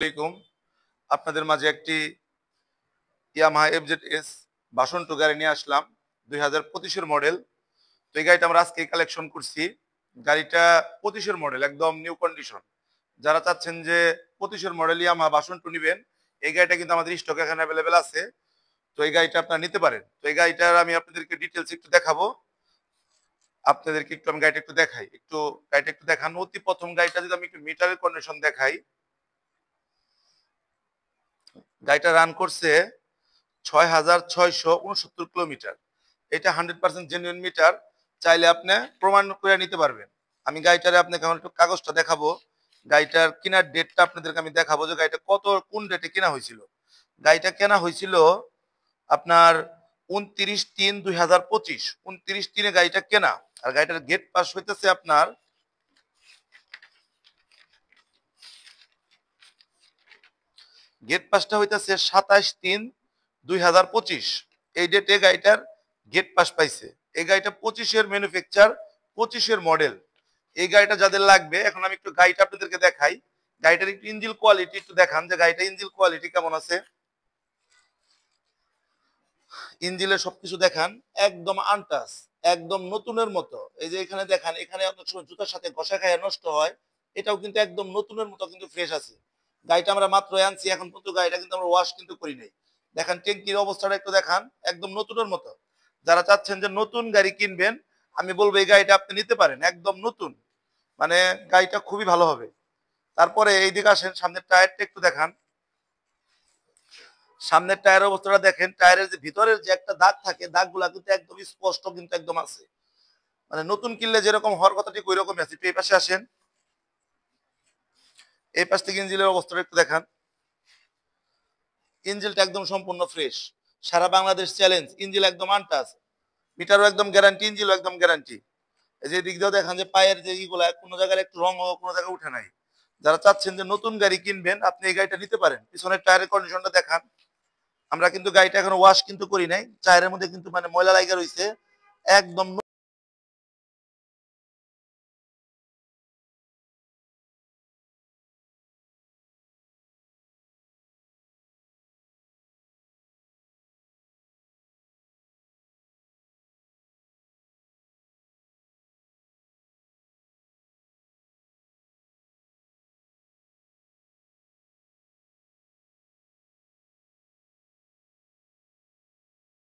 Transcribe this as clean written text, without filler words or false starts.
আলাইকুম। আপনাদের মাঝে একটি ইয়ামাহা এফজেড-এস ভার্সন 2 গাড়ি নিয়ে আসলাম। 2025 এর মডেল। তো এই গাড়িটা আমরা আজকেই কালেকশন করছি। গাড়িটা 25 এর মডেল, একদম নিউ কন্ডিশন। যারা চাচ্ছেন যে 25 এর মডেল ইয়ামাহা ভার্সন 2 নিবেন, এই গাড়িটা কিন্তু আমাদের স্টকে এখানে अवेलेबल আছে। তো এই গাড়িটা আপনারা নিতে পারেন। তো এই গাড়িটার আমি আপনাদেরকে ডিটেইলস একটু দেখাবো। আপনাদেরকে একটু আমি গাড়িটা একটু দেখাই। গাড়িটা একটু দেখান। অতি প্রথম গাড়িটা যদি আমি একটু মিটারের কন্ডিশন দেখাই, গাড়িটা রান করছে 6,669 কিলোমিটার। এটা 100% জেনুইন মিটার। চাইলে আপনি প্রমাণ করে নিতে পারবেন। আমি গাড়িটারে আপনাকে এখন একটু কাগজটা দেখাবো। গাড়িটার কেনার ডেটটা আপনাদেরকে আমি দেখাবো যে গাড়িটা কোন ডেটে কেনা হয়েছিল। গাড়িটা কেনা হয়েছিল আপনার 29/3/2025। 29/3 গাড়িটা কেনা। আর গাড়িটার গেট পাস হইতেছে আপনার গেট পাসটা হইতেছে 27/3/2025। এই ডেটে গাড়িটার গেট পাস পাইছে। এই গাড়িটা 25 এর ম্যানুফ্যাকচার, 25 এর মডেল। এই গাড়িটা যাদের লাগবে, এখন আমি একটু গাড়িটা আপনাদেরকে দেখাই। গাড়িটার একটু ইঞ্জিন কোয়ালিটি একটু দেখান যে গাড়িটা ইঞ্জিন কোয়ালিটি কেমন আছে। ইঞ্জিনের সবকিছু দেখান, একদম আনটাচ, একদম নতুনের মতো। এই যে এখানে দেখান, এখানে অনেক সময় জুতার সাথে ঘষা খায় নষ্ট হয়, এটাও কিন্তু একদম নতুনের মতো কিন্তু ফ্রেশ আছে। গাড়িটা আমরা মাত্র আনছি, এখন পর্যন্ত গাড়িটা কিন্তু আমরা ওয়াশ কিন্তু করি নাই। দেখেন ট্যাঙ্কির অবস্থাটা একটু দেখান, একদম নতুনের মতো। যারা চাচ্ছেন যে নতুন গাড়ি কিনবেন, আমি বলবো এই গাড়িটা আপনি নিতে পারেন, একদম নতুন। মানে গাড়িটা খুবই ভালো হবে। তারপরে এইদিকে আসেন, সামনের টায়ারটা একটু দেখান। সামনের টায়ারের অবস্থাটা দেখেন, টায়ারের যে ভিতরের যে একটা দাগ থাকে, দাগগুলা কিন্তু একদম স্পষ্ট, কিন্তু একদম আছে। মানে নতুন কিনলে যেরকম হওয়ার কথা ঠিক ওই রকমই আছে। এই পাশে আসেন, এই পাশ থেকে ইঞ্জিনের অবস্থাটা একটু দেখান। ইঞ্জিনটা একদম সম্পূর্ণ ফ্রেশ। সারা বাংলাদেশ চ্যালেঞ্জ, ইঞ্জিন একদম আনটাচ। মিটারও একদম গ্যারান্টি, ইঞ্জিনও একদম গ্যারান্টি। এই যে দিক দিয়েও দেখান যে পায়ের যে ইগুলা কোনো জায়গায় একটু রং হোক, কোনো জায়গায় উঠে নাই। যারা চাচ্ছেন যে নতুন গাড়ি কিনবেন, আপনি এই গাড়িটা নিতে পারেন। পিছনের টায়ারের কন্ডিশনটা দেখান। আমরা কিন্তু গাড়িটা এখনো ওয়াশ কিন্তু করি নাই, টায়ারের মধ্যে কিন্তু মানে ময়লা লাগা রয়েছে, একদম